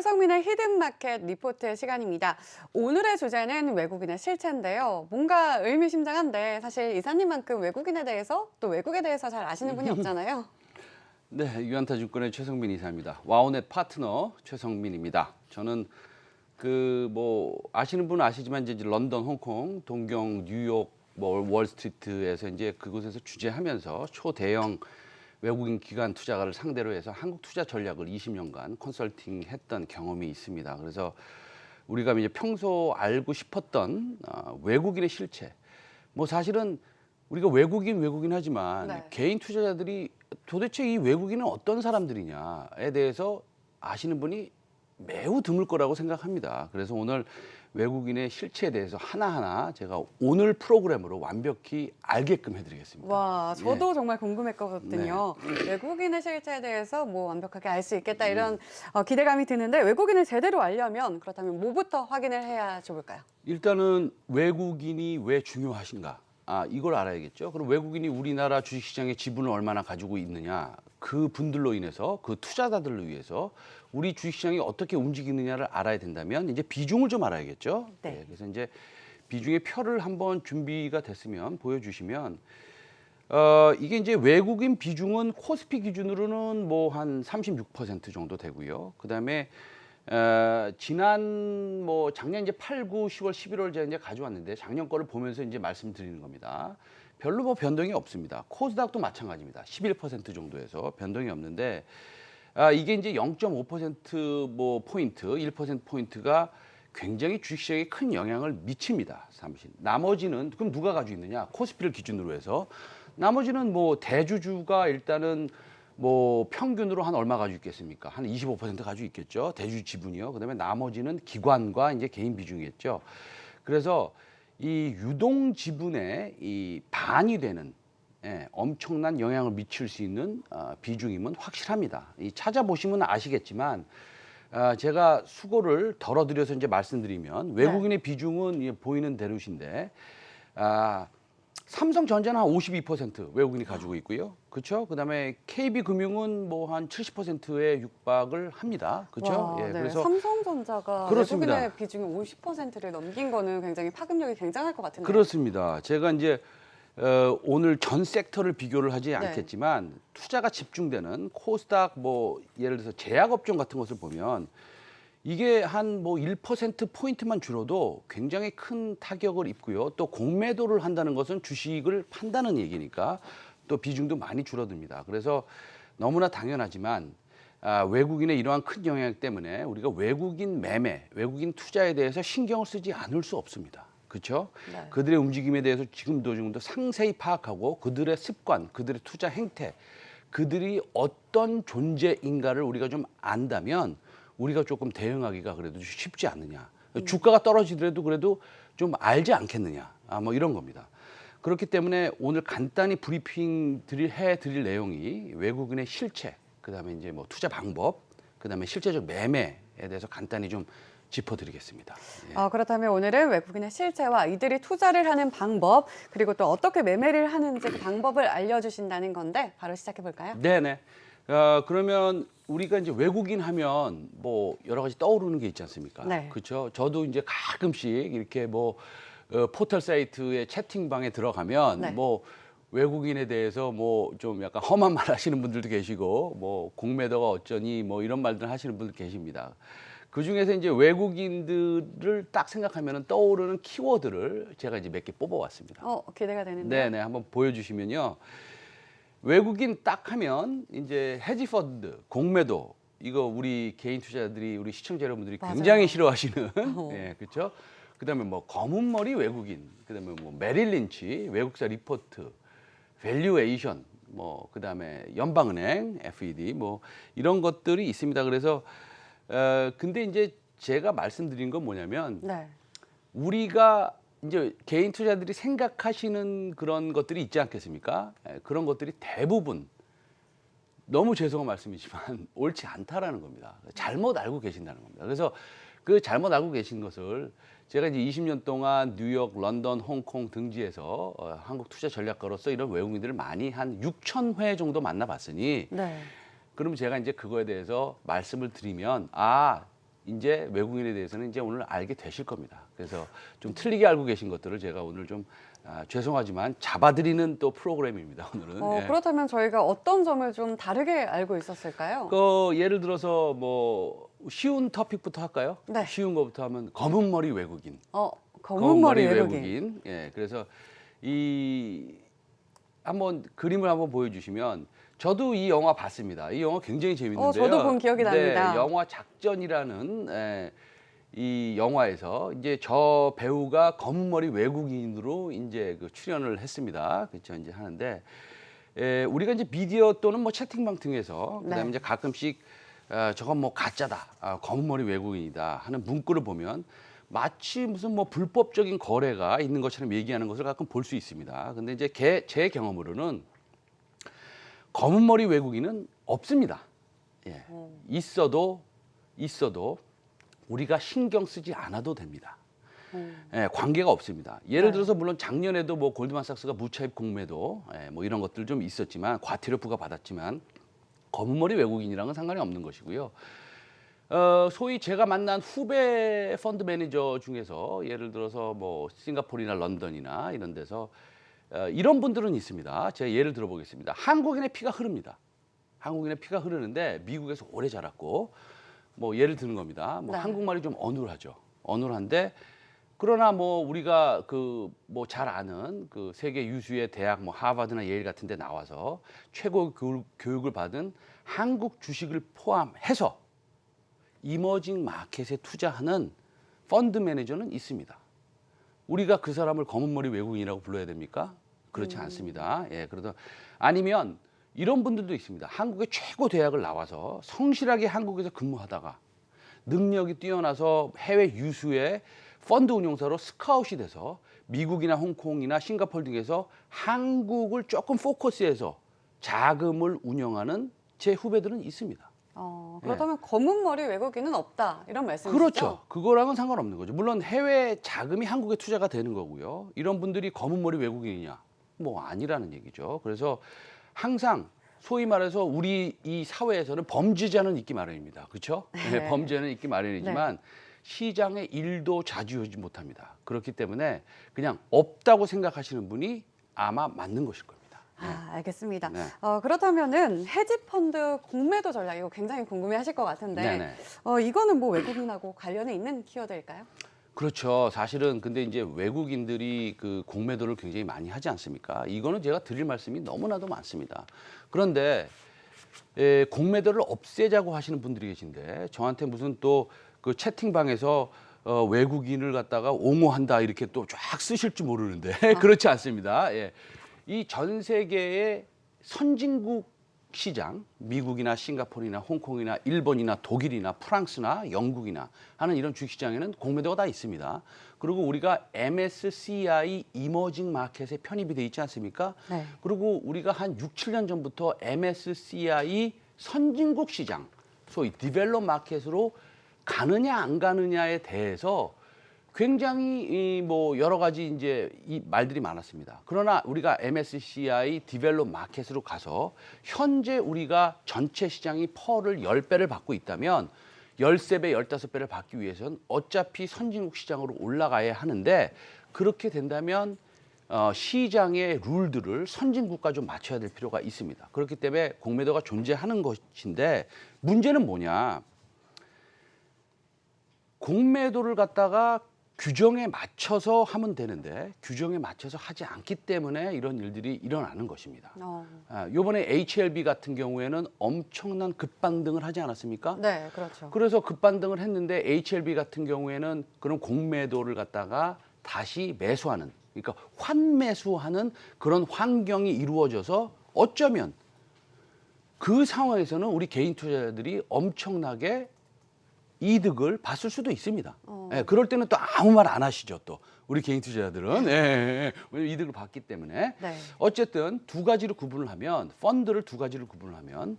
최성민의 히든마켓 리포트 시간입니다. 오늘의 주제는 외국인의 실체인데요. 뭔가 의미심장한데 사실 이사님만큼 외국인에 대해서 또 외국에 대해서 잘 아시는 분이 없잖아요. 네, 유안타증권의 최성민 이사입니다. 와우넷 파트너 최성민입니다. 저는 아시는 분은 아시지만 이제 런던, 홍콩, 동경, 뉴욕, 월스트리트에서 이제 그곳에서 주재하면서 초대형 외국인 기관 투자가를 상대로 해서 한국 투자 전략을 20년간 컨설팅했던 경험이 있습니다. 그래서 우리가 이제 평소 알고 싶었던 외국인의 실체, 사실은 우리가 외국인 하지만 네. 개인 투자자들이 도대체 이 외국인은 어떤 사람들이냐에 대해서 아시는 분이 매우 드물 거라고 생각합니다. 그래서 오늘 외국인의 실체에 대해서 하나하나 제가 오늘 프로그램으로 완벽히 알게끔 해드리겠습니다. 와, 저도 정말 궁금했거든요. 네. 외국인의 실체에 대해서 완벽하게 알 수 있겠다 이런 기대감이 드는데 외국인을 제대로 알려면 그렇다면 뭐부터 확인을 해야 좋을까요? 일단은 외국인이 왜 중요하신가? 이걸 알아야겠죠. 그럼 외국인이 우리나라 주식시장에 지분을 얼마나 가지고 있느냐, 그 분들로 인해서, 그 투자자들을 위해서 우리 주식시장이 어떻게 움직이느냐를 알아야 된다면 이제 비중을 좀 알아야겠죠. 네. 그래서 이제 비중의 표를 한번 준비가 됐으면 보여주시면, 이게 이제 외국인 비중은 코스피 기준으로는 한 36% 정도 되고요. 그다음에 지난 작년 이제 8, 9, 10월, 11월 제가 이제 가져왔는데 작년 거를 보면서 이제 말씀드리는 겁니다. 별로 변동이 없습니다. 코스닥도 마찬가지입니다. 11% 정도에서 변동이 없는데 이게 이제 0.5% 포인트, 1% 포인트가 굉장히 주식시장에 큰 영향을 미칩니다. 나머지는 그럼 누가 가지고 있느냐? 코스피를 기준으로 해서 나머지는 대주주가 일단은 평균으로 한 얼마 가지고 있겠습니까? 한 25% 가지고 있겠죠. 대주주 지분이요. 그다음에 나머지는 기관과 이제 개인 비중이겠죠. 그래서 이 유동 지분의 이 반이 되는 엄청난 영향을 미칠 수 있는 비중임은 확실합니다. 찾아보시면 아시겠지만 제가 수고를 덜어드려서 이제 말씀드리면 외국인의 비중은 보이는 대로신데 삼성전자는 한 52% 외국인이 가지고 있고요. 그렇죠? 그다음에 KB금융은 한 70%에 육박을 합니다. 그렇죠? 와, 네. 그래서 삼성전자가 그렇습니다. 외국인의 비중이 50%를 넘긴 거는 굉장히 파급력이 굉장할 것 같은데요. 그렇습니다. 제가 이제 오늘 전 섹터를 비교를 하지 않겠지만 투자가 집중되는 코스닥 예를 들어서 제약업종 같은 것을 보면 이게 한 1% 포인트만 줄어도 굉장히 큰 타격을 입고요. 또 공매도를 한다는 것은 주식을 판다는 얘기니까 또 비중도 많이 줄어듭니다. 그래서 너무나 당연하지만 외국인의 이러한 큰 영향 때문에 우리가 외국인 매매, 외국인 투자에 대해서 신경을 쓰지 않을 수 없습니다. 그렇죠? 네. 그들의 움직임에 대해서 지금도 상세히 파악하고 그들의 습관, 그들의 투자 행태, 그들이 어떤 존재인가를 우리가 좀 안다면 우리가 조금 대응하기가 그래도 쉽지 않느냐. 주가가 떨어지더라도 그래도 좀 알지 않겠느냐. 이런 겁니다. 그렇기 때문에 오늘 간단히 브리핑 해드릴 내용이 외국인의 실체, 그다음에 이제 투자 방법, 그다음에 실제적 매매에 대해서 간단히 좀 짚어드리겠습니다. 그렇다면 오늘은 외국인의 실체와 이들이 투자를 하는 방법, 그리고 또 어떻게 매매를 하는지 그 방법을 알려주신다는 건데 바로 시작해 볼까요? 네네. 그러면 우리가 이제 외국인 하면 여러 가지 떠오르는 게 있지 않습니까? 네. 그렇죠. 저도 이제 가끔씩 이렇게 포털 사이트의 채팅방에 들어가면 네. 외국인에 대해서 좀 약간 험한 말 하시는 분들도 계시고 공매도가 어쩌니 이런 말들 하시는 분들 계십니다. 그 중에서 이제 외국인들을 딱 생각하면 떠오르는 키워드를 제가 이제 몇 개 뽑아왔습니다. 기대가 되는데요. 네네, 한번 보여주시면요. 외국인 딱 하면 이제 헤지펀드, 공매도 이거 우리 개인 투자자들이 우리 시청자 여러분들이 맞아요. 굉장히 싫어하시는 그렇죠? 그다음에 검은 머리 외국인, 그다음에 메릴 린치 외국사 리포트, 밸류에이션 그다음에 연방은행 FED 이런 것들이 있습니다. 그래서 근데 이제 제가 말씀드린 건 뭐냐면 네. 우리가 이제 개인 투자들이 생각하시는 그런 것들이 있지 않겠습니까? 그런 것들이 대부분 너무 죄송한 말씀이지만 옳지 않다라는 겁니다. 잘못 알고 계신다는 겁니다. 그래서 그 잘못 알고 계신 것을 제가 이제 20년 동안 뉴욕, 런던, 홍콩 등지에서 한국 투자 전략가로서 이런 외국인들을 많이 한 6,000회 정도 만나봤으니 네. 그럼 제가 이제 그거에 대해서 말씀을 드리면 이제 외국인에 대해서는 이제 오늘 알게 되실 겁니다. 그래서 좀 틀리게 알고 계신 것들을 제가 오늘 좀 죄송하지만 잡아드리는 또 프로그램입니다. 오늘은. 예. 그렇다면 저희가 어떤 점을 좀 다르게 알고 있었을까요? 예를 들어서 뭐 쉬운 토픽부터 할까요? 네. 쉬운 거부터 하면 검은 머리 외국인. 검은 머리 외국인. 예, 그래서 이 한번 그림을 한번 보여주시면 저도 이 영화 봤습니다. 이 영화 굉장히 재밌는데요. 저도 본 기억이 납니다. 네, 영화 작전이라는 이 영화에서 이제 저 배우가 검은 머리 외국인으로 이제 그 출연을 했습니다. 그렇죠, 이제 하는데 우리가 이제 미디어 또는 뭐 채팅방 등에서 그다음에 네. 이제 가끔씩 저건 뭐 가짜다, 검은 머리 외국인이다 하는 문구를 보면 마치 무슨 뭐 불법적인 거래가 있는 것처럼 얘기하는 것을 가끔 볼 수 있습니다. 근데 이제 제 경험으로는 검은 머리 외국인은 없습니다. 예. 있어도 우리가 신경 쓰지 않아도 됩니다. 예, 관계가 없습니다. 예를 네. 들어서 물론 작년에도 뭐 골드만삭스가 무차입 공매도 뭐 이런 것들 좀 있었지만 과태료 부과받았지만 검은 머리 외국인이랑은 상관이 없는 것이고요. 소위 제가 만난 후배 펀드 매니저 중에서 예를 들어서 뭐 싱가포르나 런던이나 이런 데서 이런 분들은 있습니다. 제가 예를 들어보겠습니다. 한국인의 피가 흐릅니다. 한국인의 피가 흐르는데 미국에서 오래 자랐고 뭐 예를 드는 겁니다. 뭐 네. 한국말이 좀 어눌하죠. 어눌한데 그러나 뭐 우리가 그 뭐 잘 아는 그 세계 유수의 대학 뭐 하버드나 예일 같은 데 나와서 최고 교육을 받은 한국 주식을 포함해서 이머징 마켓에 투자하는 펀드 매니저는 있습니다. 우리가 그 사람을 검은 머리 외국인이라고 불러야 됩니까? 그렇지 않습니다. 예, 그러다 아니면 이런 분들도 있습니다. 한국의 최고 대학을 나와서 성실하게 한국에서 근무하다가 능력이 뛰어나서 해외 유수의 펀드 운용사로 스카웃이 돼서 미국이나 홍콩이나 싱가포르 등에서 한국을 조금 포커스해서 자금을 운영하는 제 후배들은 있습니다. 그렇다면 검은 머리 외국인은 없다 이런 말씀이시죠? 그렇죠. 그거랑은 상관없는 거죠. 물론 해외 자금이 한국에 투자가 되는 거고요. 이런 분들이 검은 머리 외국인이냐? 뭐 아니라는 얘기죠. 그래서 항상 소위 말해서 우리 이 사회에서는 범죄자는 있기 마련입니다. 그렇죠? 네, 범죄는 있기 마련이지만 시장에 일도 좌지우지 못합니다. 그렇기 때문에 그냥 없다고 생각하시는 분이 아마 맞는 것일 겁니다. 알겠습니다. 네. 그렇다면은 헤지펀드 공매도 전략 이거 굉장히 궁금해하실 것 같은데 네네. 이거는 뭐 외국인하고 관련이 있는 키워드일까요? 그렇죠. 사실은 근데 이제 외국인들이 그 공매도를 굉장히 많이 하지 않습니까? 이거는 제가 드릴 말씀이 너무나도 많습니다. 그런데 공매도를 없애자고 하시는 분들이 계신데 저한테 무슨 또 그 채팅방에서 외국인을 갖다가 옹호한다 이렇게 또 쫙 쓰실 줄 모르는데 그렇지 않습니다. 예. 이 전 세계의 선진국 시장, 미국이나 싱가포르나 홍콩이나 일본이나 독일이나 프랑스나 영국이나 하는 이런 주식시장에는 공매도가 다 있습니다. 그리고 우리가 MSCI 이머징 마켓에 편입이 돼 있지 않습니까? 네. 그리고 우리가 한 6, 7년 전부터 MSCI 선진국 시장, 소위 디벨롭 마켓으로 가느냐 안 가느냐에 대해서 굉장히 뭐 여러 가지 이제 이 말들이 많았습니다. 그러나 우리가 MSCI 디벨롭 마켓으로 가서 현재 우리가 전체 시장이 펄을 10배를 받고 있다면 13배, 15배를 받기 위해서는 어차피 선진국 시장으로 올라가야 하는데 그렇게 된다면 시장의 룰들을 선진국과 좀 맞춰야 될 필요가 있습니다. 그렇기 때문에 공매도가 존재하는 것인데 문제는 뭐냐? 공매도를 갖다가 규정에 맞춰서 하면 되는데 규정에 맞춰서 하지 않기 때문에 이런 일들이 일어나는 것입니다. 이번에 HLB 같은 경우에는 엄청난 급반등을 하지 않았습니까? 네, 그렇죠. 그래서 급반등을 했는데 HLB 같은 경우에는 그런 공매도를 갖다가 다시 매수하는, 그러니까 환매수하는 그런 환경이 이루어져서 어쩌면 그 상황에서는 우리 개인 투자자들이 엄청나게 이득을 봤을 수도 있습니다. 예, 그럴 때는 또 아무 말 안 하시죠. 또 우리 개인 투자자들은 왜냐면 이득을 봤기 때문에 네. 어쨌든 두 가지로 구분을 하면 펀드를 두 가지로 구분을 하면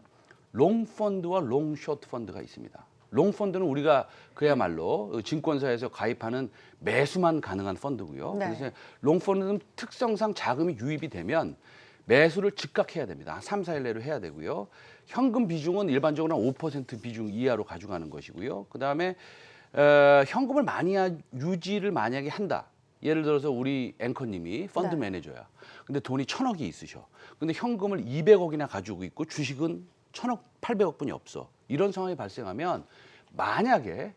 롱 펀드와 롱 숏 펀드가 있습니다. 롱 펀드는 우리가 그야말로 증권사에서 가입하는 매수만 가능한 펀드고요. 네. 그래서 롱 펀드는 특성상 자금이 유입이 되면 매수를 즉각 해야 됩니다. 한 3, 4일 내로 해야 되고요. 현금 비중은 일반적으로 한 5% 비중 이하로 가져가는 것이고요. 그다음에 현금을 많이 유지를 만약에 한다. 예를 들어서 우리 앵커님이 펀드 네. 매니저야. 근데 돈이 1,000억이 있으셔. 근데 현금을 200억이나 가지고 있고 주식은 1,000억, 800억뿐이 없어. 이런 상황이 발생하면 만약에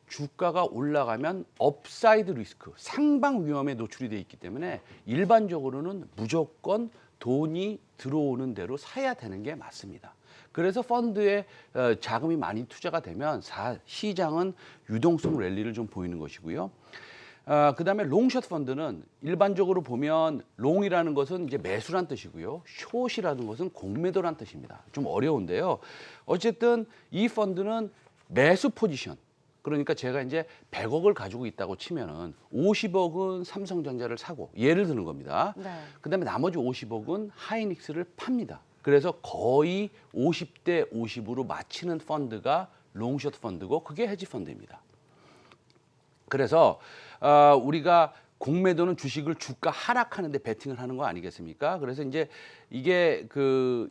주가가 올라가면 업사이드 리스크, 상방 위험에 노출이 돼 있기 때문에 일반적으로는 무조건 돈이 들어오는 대로 사야 되는 게 맞습니다. 그래서 펀드에 자금이 많이 투자가 되면 시장은 유동성 랠리를 좀 보이는 것이고요. 그다음에 롱숏 펀드는 일반적으로 보면 롱이라는 것은 이제 매수란 뜻이고요. 숏이라는 것은 공매도란 뜻입니다. 좀 어려운데요. 어쨌든 이 펀드는 매수 포지션. 그러니까 제가 이제 100억을 가지고 있다고 치면은 50억은 삼성전자를 사고 예를 드는 겁니다. 네. 그다음에 나머지 50억은 하이닉스를 팝니다. 그래서 거의 50대 50으로 맞추는 펀드가 롱숏 펀드고 그게 헤지 펀드입니다. 그래서 우리가 공매도는 주식을 주가 하락하는데 베팅을 하는 거 아니겠습니까? 그래서 이제 이게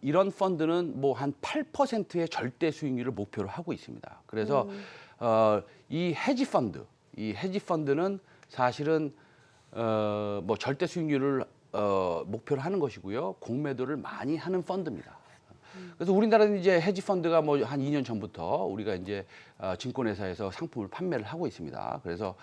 이런 펀드는 뭐 한 8%의 절대 수익률을 목표로 하고 있습니다. 그래서 이 헤지 펀드는 사실은 뭐 절대 수익률을 목표로 하는 것이고요. 공매도를 많이 하는 펀드입니다. 그래서 우리나라는 이제 헤지 펀드가 뭐 한 2년 전부터 우리가 이제 증권회사에서 상품을 판매를 하고 있습니다. 그래서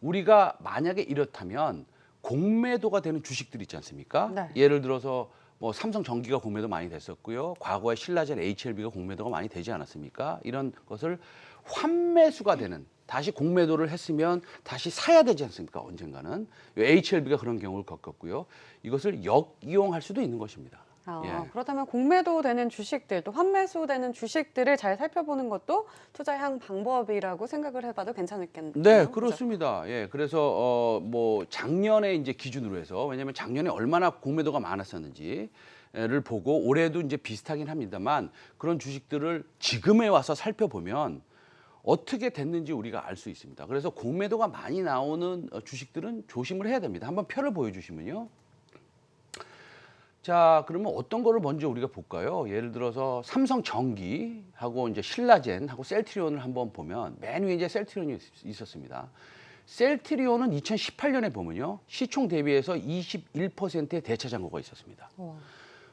우리가 만약에 이렇다면 공매도가 되는 주식들 있지 않습니까? 네. 예를 들어서 뭐 삼성전기가 공매도 많이 됐었고요. 과거에 신라젠 HLB가 공매도가 많이 되지 않았습니까? 이런 것을 환매수가 되는 다시 공매도를 했으면 다시 사야 되지 않습니까? 언젠가는 HLB가 그런 경우를 겪었고요. 이것을 역이용할 수도 있는 것입니다. 예. 그렇다면 공매도 되는 주식들, 또 환매수 되는 주식들을 잘 살펴보는 것도 투자의 한 방법이라고 생각을 해봐도 괜찮겠네요. 네, 그죠? 그렇습니다. 예, 그래서 뭐 작년에 이제 기준으로 해서 왜냐하면 작년에 얼마나 공매도가 많았었는지를 보고 올해도 이제 비슷하긴 합니다만 그런 주식들을 지금에 와서 살펴보면 어떻게 됐는지 우리가 알 수 있습니다. 그래서 공매도가 많이 나오는 주식들은 조심을 해야 됩니다. 한번 표를 보여주시면요. 자, 그러면 어떤 거를 먼저 우리가 볼까요? 예를 들어서 삼성전기하고 이제 신라젠하고 셀트리온을 한번 보면 맨 위에 이제 셀트리온이 있었습니다. 셀트리온은 2018년에 보면요. 시총 대비해서 21%의 대차 잔고가 있었습니다.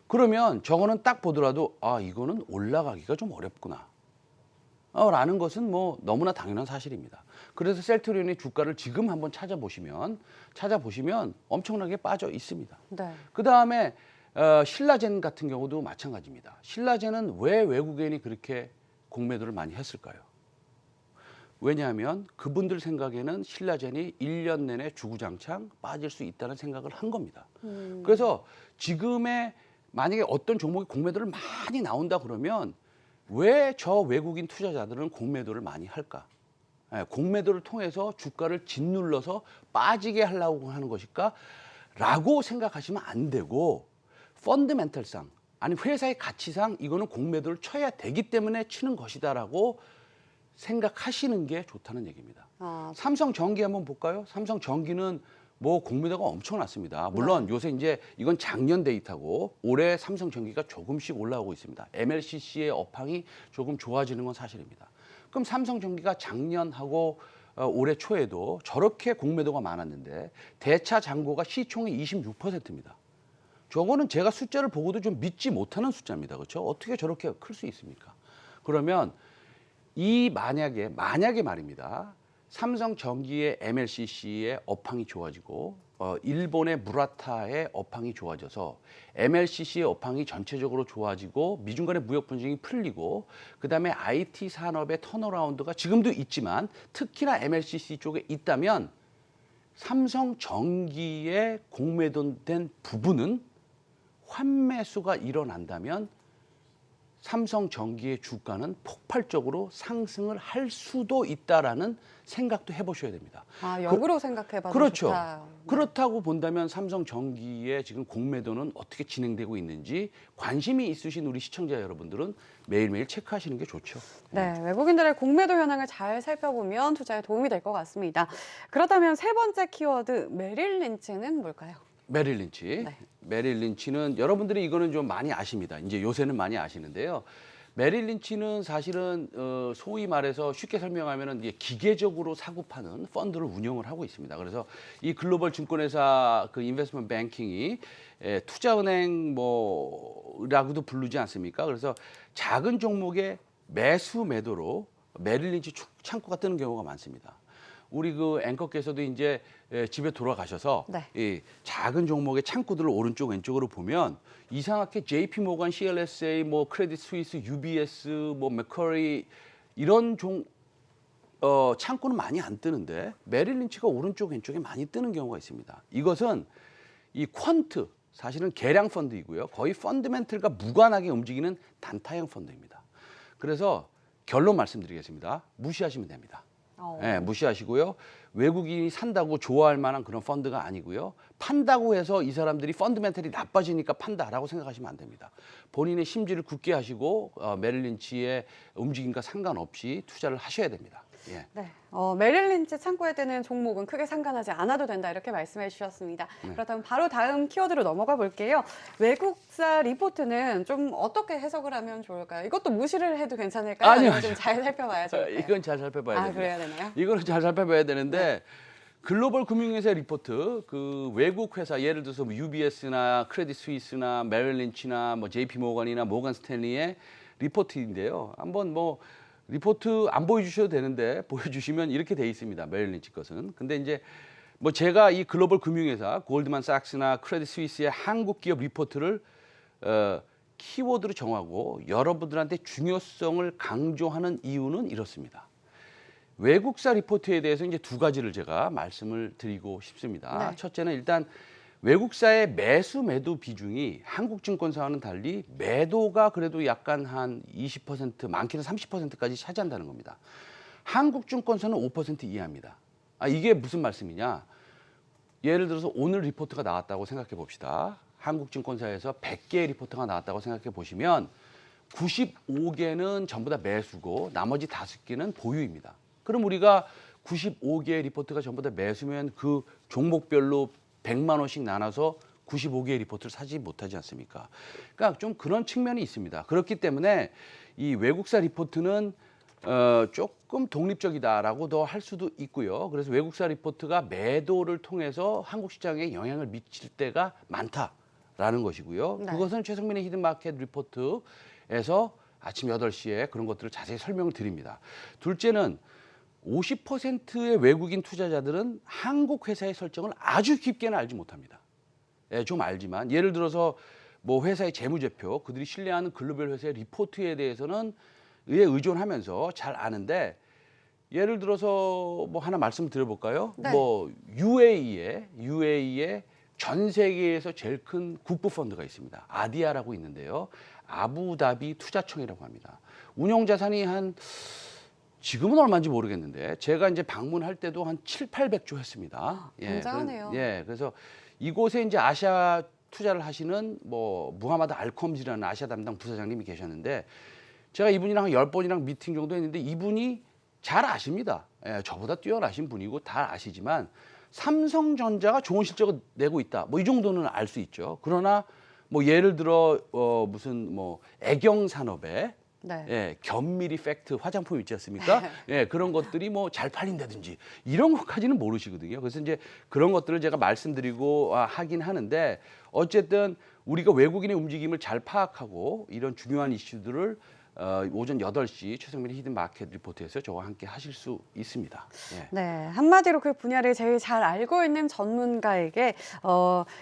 그러면 저거는 딱 보더라도 아, 이거는 올라가기가 좀 어렵구나. 라는 것은 뭐 너무나 당연한 사실입니다. 그래서 셀트리온의 주가를 지금 한번 찾아보시면 엄청나게 빠져 있습니다. 네. 그다음에 신라젠 같은 경우도 마찬가지입니다. 신라젠은 왜 외국인이 그렇게 공매도를 많이 했을까요? 왜냐하면 그분들 생각에는 신라젠이 1년 내내 주구장창 빠질 수 있다는 생각을 한 겁니다. 그래서 지금의 만약에 어떤 종목이 공매도를 많이 나온다 그러면 왜 저 외국인 투자자들은 공매도를 많이 할까? 공매도를 통해서 주가를 짓눌러서 빠지게 하려고 하는 것일까? 라고 생각하시면 안 되고 펀드멘털상 아니 회사의 가치상 이거는 공매도를 쳐야 되기 때문에 치는 것이다라고 생각하시는 게 좋다는 얘기입니다. 삼성전기 한번 볼까요? 삼성전기는 뭐 공매도가 엄청났습니다. 물론 요새 이제 이건 작년 데이터고 올해 삼성전기가 조금씩 올라오고 있습니다. MLCC의 업황이 조금 좋아지는 건 사실입니다. 그럼 삼성전기가 작년하고 올해 초에도 저렇게 공매도가 많았는데 대차 잔고가 시총의 26%입니다. 저거는 제가 숫자를 보고도 좀 믿지 못하는 숫자입니다. 그렇죠? 어떻게 저렇게 클 수 있습니까? 그러면 이 만약에 말입니다. 삼성전기의 MLCC의 업황이 좋아지고 일본의 무라타의 업황이 좋아져서 MLCC의 업황이 전체적으로 좋아지고 미중 간의 무역 분쟁이 풀리고 그다음에 IT 산업의 턴어라운드가 지금도 있지만 특히나 MLCC 쪽에 있다면 삼성전기의 공매도된 부분은 환매수가 일어난다면 삼성전기의 주가는 폭발적으로 상승을 할 수도 있다라는 생각도 해보셔야 됩니다. 역으로 생각해봐도 그렇죠. 좋다. 그렇다고 본다면 삼성전기의 지금 공매도는 어떻게 진행되고 있는지 관심이 있으신 우리 시청자 여러분들은 매일매일 체크하시는 게 좋죠. 네, 외국인들의 공매도 현황을 잘 살펴보면 투자에 도움이 될 것 같습니다. 그렇다면 세 번째 키워드 메릴 린치는 뭘까요? 메릴 린치. 네. 메릴 린치는 여러분들이 이거는 좀 많이 아십니다. 이제 요새는 많이 아시는데요. 메릴 린치는 사실은 소위 말해서 쉽게 설명하면은 이게 기계적으로 사고 파는 펀드를 운영을 하고 있습니다. 그래서 이 글로벌 증권회사 그 인베스트먼트 뱅킹이 투자은행 뭐라고도 부르지 않습니까? 그래서 작은 종목의 매수 매도로 메릴 린치 창구가 뜨는 경우가 많습니다. 우리 그 앵커께서도 이제 집에 돌아가셔서 네. 이 작은 종목의 창구들을 오른쪽 왼쪽으로 보면 이상하게 JP 모건, CLSA, 뭐 크레딧 스위스, UBS, 뭐 맥쿼리 이런 창구는 많이 안 뜨는데 메릴 린치가 오른쪽 왼쪽에 많이 뜨는 경우가 있습니다. 이것은 이 퀀트 사실은 개량 펀드이고요. 거의 펀드멘틀과 무관하게 움직이는 단타형 펀드입니다. 그래서 결론 말씀드리겠습니다. 무시하시면 됩니다. 예, 무시하시고요. 외국인이 산다고 좋아할 만한 그런 펀드가 아니고요. 판다고 해서 이 사람들이 펀드멘털이 나빠지니까 판다라고 생각하시면 안 됩니다. 본인의 심지를 굳게 하시고 메릴 린치의 움직임과 상관없이 투자를 하셔야 됩니다. 예. 네, 메릴 린치 창구에 뜨는 종목은 크게 상관하지 않아도 된다 이렇게 말씀해 주셨습니다. 그렇다면 바로 다음 키워드로 넘어가 볼게요. 외국사 리포트는 좀 어떻게 해석을 하면 좋을까요? 이것도 무시를 해도 괜찮을까요? 아니요, 좀 잘 살펴봐야 좋을까요? 이건 잘 살펴봐야 됩니다. 그래야 되나요? 이거는 잘 살펴봐야 되는데 글로벌 금융회사 리포트 그 외국 회사 예를 들어서 뭐 UBS나 크레딧 스위스나 메릴 린치나 뭐 JP 모건이나 모건 스탠리의 리포트인데요. 한번 뭐 리포트 안 보여주셔도 되는데 보여주시면 이렇게 돼 있습니다. 메릴 린치 것은. 근데 이제 뭐 제가 이 글로벌 금융회사 골드만삭스나 크레딧 스위스의 한국 기업 리포트를 키워드로 정하고 여러분들한테 중요성을 강조하는 이유는 이렇습니다. 외국사 리포트에 대해서 이제 두 가지를 제가 말씀을 드리고 싶습니다. 네. 첫째는 일단 외국사의 매수 매도 비중이 한국 증권사와는 달리 매도가 그래도 약간 한 20% 많게는 30%까지 차지한다는 겁니다. 한국 증권사는 5% 이하입니다. 이게 무슨 말씀이냐? 예를 들어서 오늘 리포트가 나왔다고 생각해 봅시다. 한국 증권사에서 100개의 리포트가 나왔다고 생각해 보시면 95개는 전부 다 매수고 나머지 5개는 보유입니다. 그럼 우리가 95개의 리포트가 전부 다 매수면 그 종목별로 100만 원씩 나눠서 95개의 리포트를 사지 못하지 않습니까? 그러니까 좀 그런 측면이 있습니다. 그렇기 때문에 이 외국사 리포트는 조금 독립적이다라고도 할 수도 있고요. 그래서 외국사 리포트가 매도를 통해서 한국 시장에 영향을 미칠 때가 많다라는 것이고요. 네. 그것은 최성민의 히든마켓 리포트에서 아침 8시에 그런 것들을 자세히 설명을 드립니다. 둘째는 50%의 외국인 투자자들은 한국 회사의 설정을 아주 깊게는 알지 못합니다. 예, 좀 알지만 예를 들어서 뭐 회사의 재무제표, 그들이 신뢰하는 글로벌 회사의 리포트에 대해서는 의존하면서 잘 아는데 예를 들어서 뭐 하나 말씀 드려볼까요? 네. 뭐 UAE에 전 세계에서 제일 큰 국부 펀드가 있습니다. 아디아라고 있는데요. 아부다비 투자청이라고 합니다. 운용 자산이 지금은 얼마인지 모르겠는데 제가 이제 방문할 때도 한 7, 800조 했습니다. 굉장하네요. 그래서 이곳에 이제 아시아 투자를 하시는 뭐 무하마드 알컴지라는 아시아 담당 부사장님이 계셨는데 제가 이분이랑 한 10번이랑 미팅 정도 했는데 이분이 잘 아십니다. 저보다 뛰어나신 분이고 다 아시지만 삼성전자가 좋은 실적을 내고 있다. 뭐 이 정도는 알 수 있죠. 그러나 뭐 예를 들어 무슨 뭐 애경 산업에 네. 견미리 팩트 화장품 있지 않습니까? 그런 것들이 뭐 잘 팔린다든지 이런 것까지는 모르시거든요. 그래서 이제 그런 것들을 제가 말씀드리고 하긴 하는데 어쨌든 우리가 외국인의 움직임을 잘 파악하고 이런 중요한 이슈들을 오전 8시 최성민의 히든마켓 리포트에서 저와 함께 하실 수 있습니다. 네, 한마디로 그 분야를 제일 잘 알고 있는 전문가에게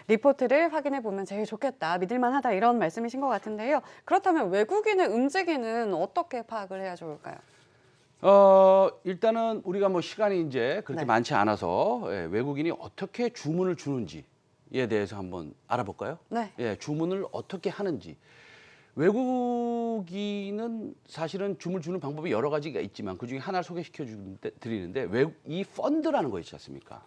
리포트를 확인해 보면 제일 좋겠다, 믿을만하다 이런 말씀이신 것 같은데요. 그렇다면 외국인의 움직임은 어떻게 파악을 해야 좋을까요? 일단은 우리가 뭐 시간이 이제 그렇게 네. 많지 않아서 외국인이 어떻게 주문을 주는지에 대해서 한번 알아볼까요? 네. 주문을 어떻게 하는지. 외국인은 사실은 주문을 주는 방법이 여러 가지가 있지만 그중에 하나를 소개시켜 드리는데 이 펀드라는 거 있지 않습니까?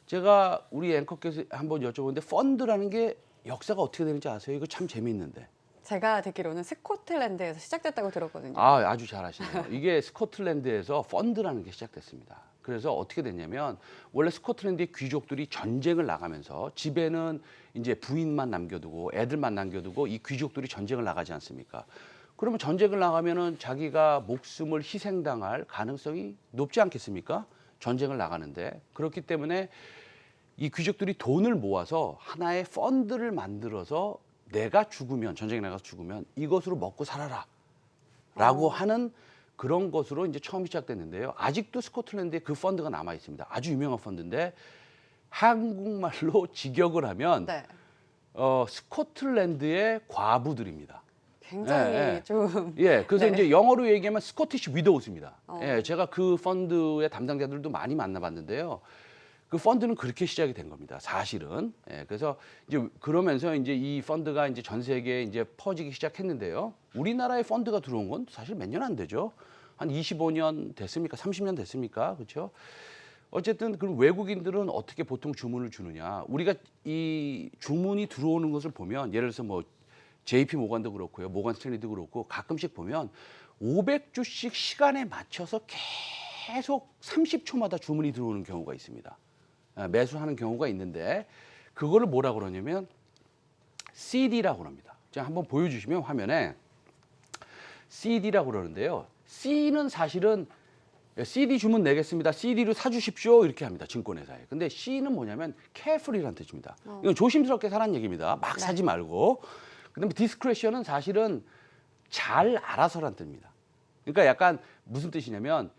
제가 우리 앵커께서 한번 여쭤보는데 펀드라는 게 역사가 어떻게 되는지 아세요? 이거 참 재미있는데. 제가 듣기로는 스코틀랜드에서 시작됐다고 들었거든요. 아주 잘하시네요. 이게 스코틀랜드에서 펀드라는 게 시작됐습니다. 그래서 어떻게 됐냐면 원래 스코틀랜드의 귀족들이 전쟁을 나가면서 집에는 이제 부인만 남겨두고 애들만 남겨두고 이 귀족들이 전쟁을 나가지 않습니까? 그러면 전쟁을 나가면은 자기가 목숨을 희생당할 가능성이 높지 않겠습니까? 전쟁을 나가는데. 그렇기 때문에 이 귀족들이 돈을 모아서 하나의 펀드를 만들어서 내가 죽으면, 전쟁에 나가서 죽으면 이것으로 먹고 살아라 라고 하는 그런 것으로 이제 처음 시작됐는데요. 아직도 스코틀랜드에 그 펀드가 남아 있습니다. 아주 유명한 펀드인데 한국말로 직역을 하면 네. 스코틀랜드의 과부들입니다. 굉장히 예, 예. 좀 예, 그래서 네. 이제 영어로 얘기하면 스코티시 위도우스입니다. 어. 예, 제가 그 펀드의 담당자들도 많이 만나봤는데요. 그 펀드는 그렇게 시작이 된 겁니다. 사실은. 예, 그래서 이제 그러면서 이제 이 펀드가 이제 전 세계에 이제 퍼지기 시작했는데요. 우리나라에 펀드가 들어온 건 사실 몇 년 안 되죠. 한 25년 됐습니까? 30년 됐습니까? 그렇죠? 어쨌든 그럼 외국인들은 어떻게 보통 주문을 주느냐? 우리가 이 주문이 들어오는 것을 보면 예를 들어서 뭐 JP 모건도 그렇고요. 모건 스탠리도 그렇고 가끔씩 보면 500주씩 시간에 맞춰서 계속 30초마다 주문이 들어오는 경우가 있습니다. 매수하는 경우가 있는데 그거를 뭐라 그러냐면 CD라고 합니다. 자, 한번 보여주시면 화면에 CD라고 그러는데요. C는 사실은 CD 주문 내겠습니다. CD로 사주십시오. 이렇게 합니다. 증권회사에. 근데 C는 뭐냐면 carefully라는 뜻입니다. 이건 조심스럽게 사라는 얘기입니다. 막 네. 사지 말고. 그다음에 discretion은 사실은 잘 알아서라는 뜻입니다. 그러니까 약간 무슨 뜻이냐면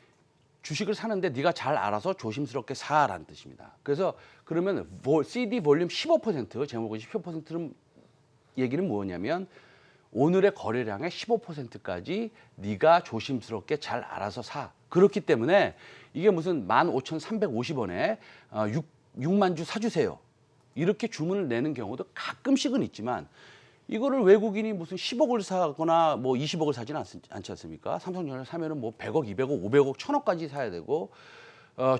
주식을 사는데 네가 잘 알아서 조심스럽게 사라는 뜻입니다. 그래서 그러면 CD 볼륨 15% 제목은 15%는 얘기는 뭐냐면 오늘의 거래량의 15%까지 네가 조심스럽게 잘 알아서 사. 그렇기 때문에 이게 무슨 15,350원에 6만 주 사주세요. 이렇게 주문을 내는 경우도 가끔씩은 있지만 이거를 외국인이 무슨 10억을 사거나 뭐 20억을 사지는 않지 않습니까? 삼성전자를 사면은 뭐 100억, 200억, 500억, 1000억까지 사야 되고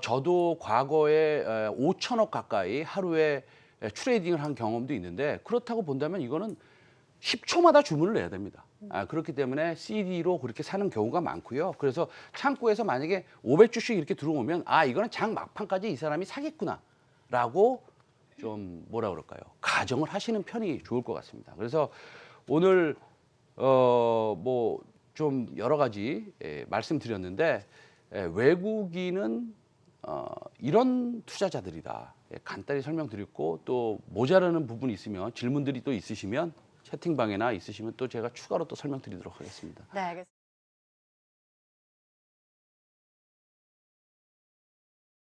저도 과거에 5천억 가까이 하루에 트레이딩을 한 경험도 있는데 그렇다고 본다면 이거는 10초마다 주문을 내야 됩니다. 그렇기 때문에 CD로 그렇게 사는 경우가 많고요. 그래서 창구에서 만약에 500주씩 이렇게 들어오면 이거는 장 막판까지 이 사람이 사겠구나라고 좀 뭐라 그럴까요? 가정을 하시는 편이 좋을 것 같습니다. 그래서 오늘 뭐 좀 여러 가지 말씀드렸는데 외국인은 이런 투자자들이다. 간단히 설명드렸고 또 모자라는 부분이 있으면 질문들이 또 있으시면 채팅방에나 있으시면 또 제가 추가로 또 설명드리도록 하겠습니다. 네, 알겠습니다.